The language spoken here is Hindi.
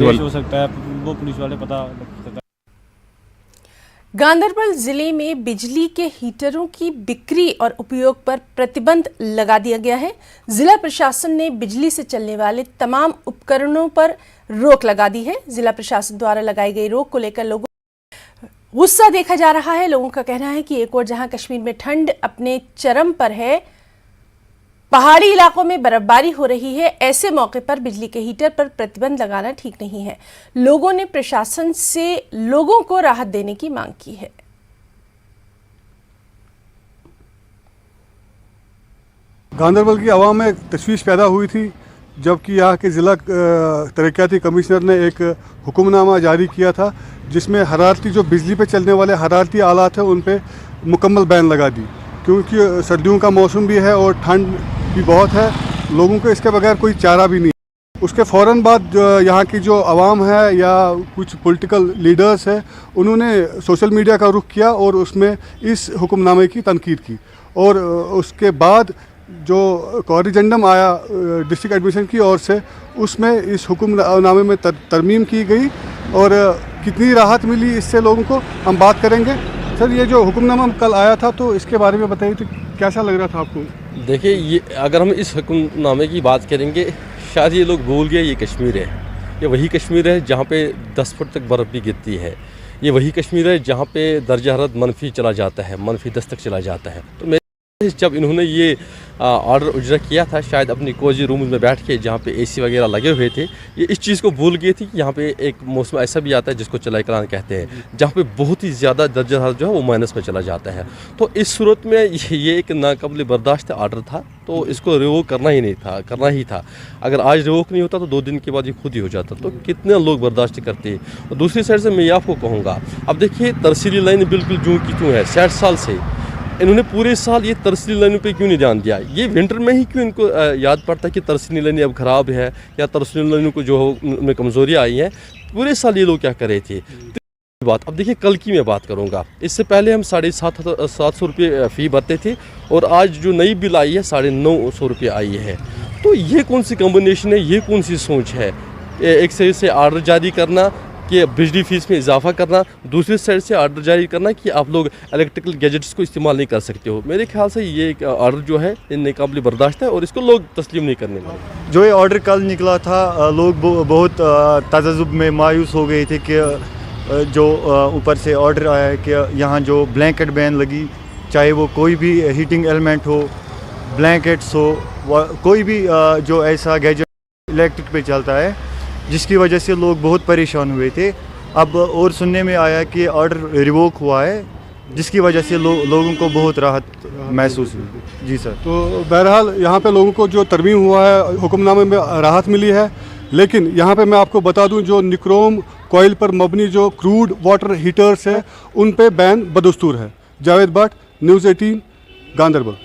हो सकता है, वो पुलिस वाले पता सकता है। गांदरबल जिले में बिजली के हीटरों की बिक्री और उपयोग पर प्रतिबंध लगा दिया गया है। जिला प्रशासन ने बिजली से चलने वाले तमाम उपकरणों पर रोक लगा दी है। जिला प्रशासन द्वारा लगाई गई रोक को लेकर लोगों गुस्सा देखा जा रहा है। लोगों का कहना है कि एक और जहां कश्मीर में ठंड अपने चरम पर है, पहाड़ी इलाकों में बर्फबारी हो रही है, ऐसे मौके पर बिजली के हीटर पर प्रतिबंध लगाना ठीक नहीं है। लोगों ने प्रशासन से लोगों को राहत देने की मांग की है। गांदरबल की आवाम में तशवीश पैदा हुई थी जबकि यहाँ के ज़िला तरक्याती कमिश्नर ने एक हुक्मनामा जारी किया था जिसमें हरारती जो बिजली पे चलने वाले हरारती आलात हैं उन पे मुकम्मल बैन लगा दी, क्योंकि सर्दियों का मौसम भी है और ठंड भी बहुत है। लोगों को इसके बगैर कोई चारा भी नहीं। उसके फ़ौरन बाद यहाँ की जो आवाम है या कुछ पॉलिटिकल लीडर्स है उन्होंने सोशल मीडिया का रुख किया और उसमें इस हुक्मनामे की तनकीद की और उसके बाद जो कॉरिजेंडम आया डिस्ट्रिक्ट एडमिशन की ओर से उसमें इस हुक्मनामे में तरमीम की गई और कितनी राहत मिली इससे लोगों को हम बात करेंगे। सर, ये जो हुक्मनामा कल आया था तो इसके बारे में बताइए, तो कैसा लग रहा था आपको? देखिए, ये अगर हम इस हुक्मनामे की बात करेंगे, शायद ये लोग भूल गए ये कश्मीर है। ये वही कश्मीर है जहाँ पे 10 फुट तक बर्फ़ भी गिरती है। ये वही कश्मीर है जहाँ पे दर्जा हरारत मनफी चला जाता है, मनफी 10 तक चला जाता है। तो जब इन्होंने ये ऑर्डर उजरा किया था, शायद अपनी कोजी रूम में बैठ के जहाँ पे एसी वगैरह लगे हुए थे, ये इस चीज़ को भूल गए थे कि यहाँ पे एक मौसम ऐसा भी आता है जिसको चलाई करान कहते हैं, जहाँ पे बहुत ही ज़्यादा दर्जा हरारत जो है वो माइनस में चला जाता है। तो इस सूरत में ये एक नाकाबिल बर्दाश्त ऑर्डर था, तो इसको रिवोक करना ही था। अगर आज रिवोक नहीं होता तो 2 दिन के बाद ये खुद ही हो जाता। तो कितने लोग बर्दाश्त करते हैं। और दूसरी साइड से मैं आपको कहूँगा, अब देखिए तरसीली लाइन बिल्कुल जूं की त्यों है। 60 साल से इन्होंने पूरे साल ये तरसीली लाइनों पे क्यों नहीं ध्यान दिया? ये विंटर में ही क्यों इनको याद पड़ता है कि तरसीली लाइनें अब ख़राब है या तरसीली लाइनों को जो उनमें कमज़ोरियाँ आई हैं? पूरे साल ये लोग क्या कर रहे थे? बात अब देखिए, कल की मैं बात करूँगा। इससे पहले हम 750 रुपये फ़ी भरते थे और आज जो नई बिल आई है 950 रुपये आई है। तो ये कौन सी कम्बिनेशन है, ये कौन सी सोच है? एक साइड से ऑर्डर जारी करना कि बिजली फीस में इजाफा करना, दूसरी साइड से ऑर्डर जारी करना कि आप लोग इलेक्ट्रिकल गैजेट्स को इस्तेमाल नहीं कर सकते हो। मेरे ख्याल से ये एक ऑर्डर जो है नाकाबिल बर्दाश्त है और इसको लोग तस्लीम नहीं करने वाले। जो ये ऑर्डर कल निकला था, लोग बहुत तजज़ुब में मायूस हो गए थे कि जो ऊपर से ऑर्डर आया है कि यहाँ जो ब्लैंकेट बैन लगी, चाहे वो कोई भी हीटिंग एलिमेंट हो, ब्लैंकेट्स हो, कोई भी जो ऐसा गैजेट इलेक्ट्रिक पे चलता है, जिसकी वजह से लोग बहुत परेशान हुए थे। अब और सुनने में आया कि ऑर्डर रिवोक हुआ है, जिसकी वजह से लोगों को बहुत राहत महसूस हुई। जी सर। तो बहरहाल यहाँ पे लोगों को जो तरमीम हुआ है, हुक्मनामे में राहत मिली है। लेकिन यहाँ पे मैं आपको बता दूँ, जो निक्रोम कॉइल पर मबनी जो क्रूड वाटर हीटर्स है उन पे बैन बदस्तूर है। जावेद भट्ट, न्यूज़ 18, गांदरबल।